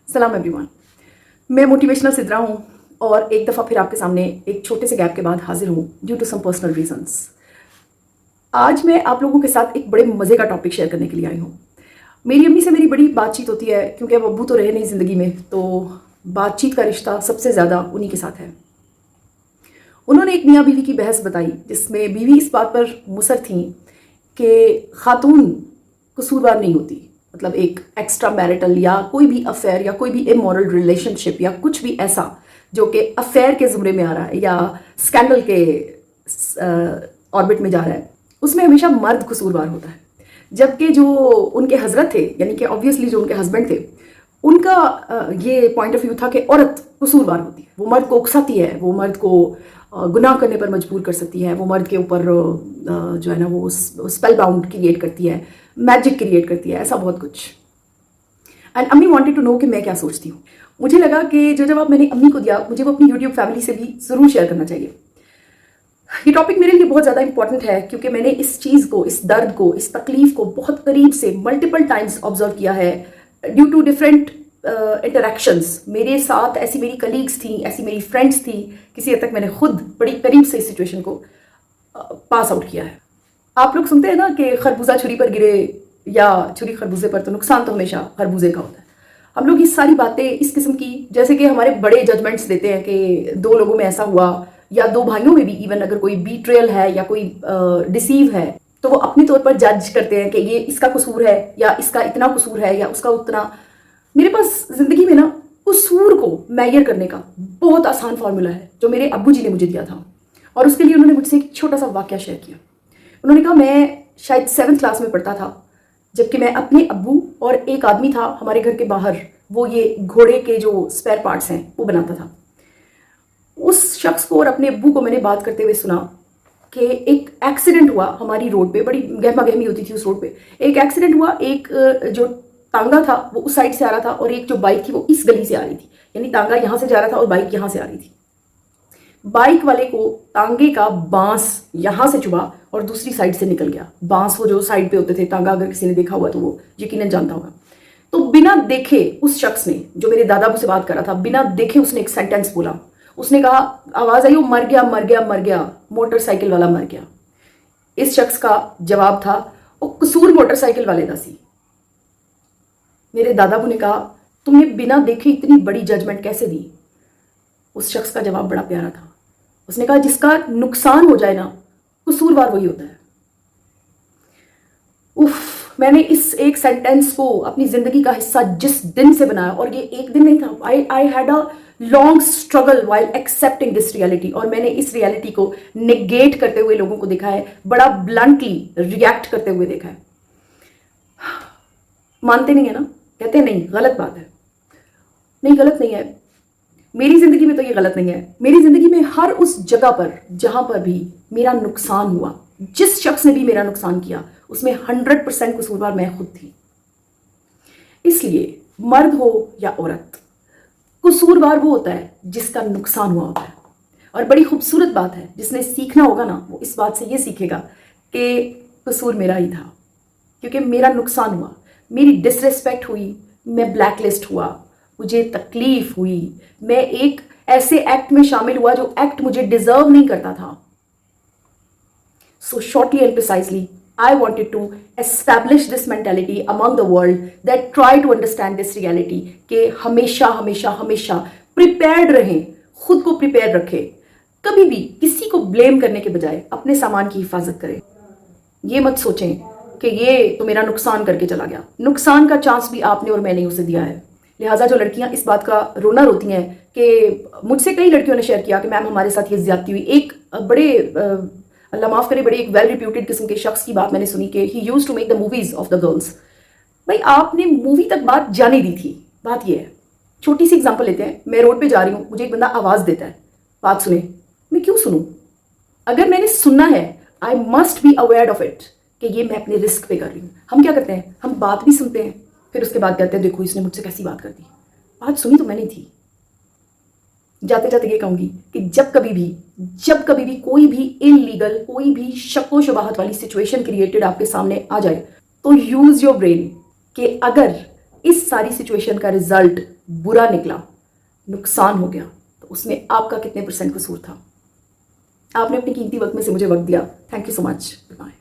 सलाम एवरीवन। मैं मोटिवेशनल सिद्रा हूँ और एक दफ़ा फिर आपके सामने एक छोटे से गैप के बाद हाजिर हूँ due to some personal reasons. आज मैं आप लोगों के साथ एक बड़े मज़े का टॉपिक शेयर करने के लिए आई हूँ। मेरी अम्मी से मेरी बड़ी बातचीत होती है क्योंकि अब अब्बू तो रहे नहीं ज़िंदगी में, तो बातचीत का रिश्ता सबसे ज़्यादा उन्हीं के साथ है। उन्होंने एक मियाँ बीवी की बहस बताई जिसमें बीवी इस बात पर मुसर थी कि खातून कसूरवार नहीं होती, मतलब एक एक्स्ट्रा मैरिटल या कोई भी अफेयर या कोई भी इमोरल रिलेशनशिप या कुछ भी ऐसा जो कि अफेयर के ज़ुमरे में आ रहा है या स्कैंडल के ऑर्बिट में जा रहा है, उसमें हमेशा मर्द कसूरवार होता है। जबकि जो उनके हजरत थे, यानी कि ऑब्वियसली जो उनके हस्बैंड थे, उनका ये पॉइंट ऑफ व्यू था कि औरत कसूरवार होती है, वो मर्द को उकसाती है, वो मर्द को गुनाह करने पर मजबूर कर सकती है, वो मर्द के ऊपर जो है ना वो स्पेल बाउंड क्रिएट करती है, मैजिक क्रिएट करती है, ऐसा बहुत कुछ। एंड अम्मी वांटेड टू नो कि मैं क्या सोचती हूँ। मुझे लगा कि जो जवाब मैंने अम्मी को दिया मुझे वो अपनी यूट्यूब फैमिली से भी ज़रूर शेयर करना चाहिए। ये टॉपिक मेरे लिए बहुत ज़्यादा इंपॉर्टेंट है क्योंकि मैंने इस चीज़ को, इस दर्द को, इस तकलीफ को बहुत करीब से मल्टीपल टाइम्स ऑब्जर्व किया है ड्यू टू डिफरेंट इंटरेक्शंस। मेरे साथ ऐसी मेरी कलीग्स थी, ऐसी मेरी फ्रेंड्स थी, किसी हद तक मैंने खुद बड़ी करीब से इस सिचुएशन को पास आउट किया है। आप लोग सुनते हैं ना कि खरबूजा छुरी पर गिरे या छुरी खरबूजे पर, तो नुकसान तो हमेशा खरबूजे का होता है। हम लोग ये सारी बातें इस किस्म की, जैसे कि हमारे बड़े जजमेंट्स देते हैं कि दो लोगों में ऐसा हुआ या दो भाइयों में भी, इवन अगर कोई बीट्रेयल है या कोई डिसीव है तो वो अपने तौर पर जज करते हैं कि ये इसका कसूर है या इसका इतना कसूर है या उसका उतना। मेरे पास जिंदगी में ना कसूर को मैयर करने का बहुत आसान फॉर्मूला है जो मेरे अब्बू जी ने मुझे दिया था, और उसके लिए उन्होंने मुझसे एक छोटा सा वाकया शेयर किया। उन्होंने कहा मैं शायद 7th क्लास में पढ़ता था जबकि मैं अपने अब्बू और एक आदमी था हमारे घर के बाहर, वो ये घोड़े के जो स्पेयर पार्ट्स हैं वो बनाता था। उस शख्स को और अपने अब्बू को मैंने बात करते हुए सुना कि एक एक्सीडेंट हुआ हमारी रोड पे, बड़ी गहमा गहमी होती थी उस रोड पे। एक एक्सीडेंट हुआ, एक जो तांगा था वो उस साइड से आ रहा था और एक जो बाइक थी वो इस गली से आ रही थी, यानी तांगा यहाँ से जा रहा था और बाइक यहाँ से आ रही थी। बाइक वाले को तांगे का बांस यहाँ से चुभा और दूसरी साइड से निकल गया। बांस वो जो साइड पे होते थे, तांगा अगर किसी ने देखा हुआ तो वो यकीनन जानता होगा। तो बिना देखे उस शख्स ने, जो मेरे दादाबू से बात कर रहा था, बिना देखे उसने एक सेंटेंस बोला। उसने कहा, आवाज आई, वो मर गया मर गया मर गया, मोटरसाइकिल वाला मर गया। इस शख्स का जवाब था, वो कसूर मोटरसाइकिल वाले दा सी। मेरे दादाबू ने कहा, तुमने बिना देखे इतनी बड़ी जजमेंट कैसे दी? उस शख्स का जवाब बड़ा प्यारा था। उसने कहा, जिसका नुकसान हो जाए ना, कसूरवार वही होता है। उफ, मैंने इस एक सेंटेंस को अपनी जिंदगी का हिस्सा जिस दिन से बनाया, और ये एक दिन नहीं था, I had a long struggle while accepting this reality, और मैंने इस रियलिटी को नेगेट करते हुए लोगों को देखा है, बड़ा ब्लंटली रिएक्ट करते हुए देखा है। मानते नहीं है ना, कहते हैं नहीं गलत बात है। नहीं, गलत नहीं है। मेरी जिंदगी में तो ये गलत नहीं है। मेरी जिंदगी में हर उस जगह पर जहां पर भी मेरा नुकसान हुआ, जिस शख्स ने भी मेरा नुकसान किया, उसमें 100% कसूरवार मैं खुद थी। इसलिए मर्द हो या औरत, कसूरवार वो होता है जिसका नुकसान हुआ होता है। और बड़ी खूबसूरत बात है, जिसने सीखना होगा ना वो इस बात से ये सीखेगा कि कसूर मेरा ही था, क्योंकि मेरा नुकसान हुआ, मेरी डिसरिस्पेक्ट हुई, मैं ब्लैकलिस्ट हुआ, मुझे तकलीफ हुई, मैं एक ऐसे एक्ट में शामिल हुआ जो एक्ट मुझे डिजर्व नहीं करता था। So shortly and precisely, I wanted to establish this mentality among the world that try to understand this reality कि हमेशा हमेशा हमेशा प्रिपेयर्ड रहें, खुद को प्रिपेयर रखें। कभी भी किसी को ब्लेम करने के बजाय अपने सामान की हिफाजत करें। ये मत सोचें कि ये तो मेरा नुकसान करके चला गया। नुकसान का चांस भी आपने और मैंने उसे दिया है। लिहाजा जो लड़कियां इस बात का रोना रोती हैं कि मुझसे कई लड़कियों ने शेयर किया कि मैम हमारे साथ ये ज्यादती हुई। एक बड़े अल्लाह माफ करे, बड़े एक वेल रिप्यूटेड किस्म के शख्स की बात मैंने सुनी कि he used to make the movies of the girls. भाई आपने मूवी तक बात जाने दी थी। बात ये है, छोटी सी एग्जांपल लेते हैं। मैं रोड पे जा रही हूँ, मुझे एक बंदा आवाज देता है, बात सुने। मैं क्यों सुनूं? अगर मैंने सुनना है, I must be aware of it कि ये मैं अपने रिस्क पे कर रही हूँ। हम क्या करते हैं, हम बात भी सुनते हैं, फिर उसके बाद कहते हैं देखो इसने मुझसे कैसी बात कर दी। बात सुनी तो मैंने थी। जाते जाते ये कहूंगी कि जब कभी भी कोई भी इलीगल, कोई भी शक्को शुबहत वाली सिचुएशन क्रिएटेड आपके सामने आ जाए, तो यूज योर ब्रेन कि अगर इस सारी सिचुएशन का रिजल्ट बुरा निकला, नुकसान हो गया, तो उसमें आपका कितने % कसूर था? आपने अपने कीमती वक्त में से मुझे वक्त दिया। Thank you so much. Bye.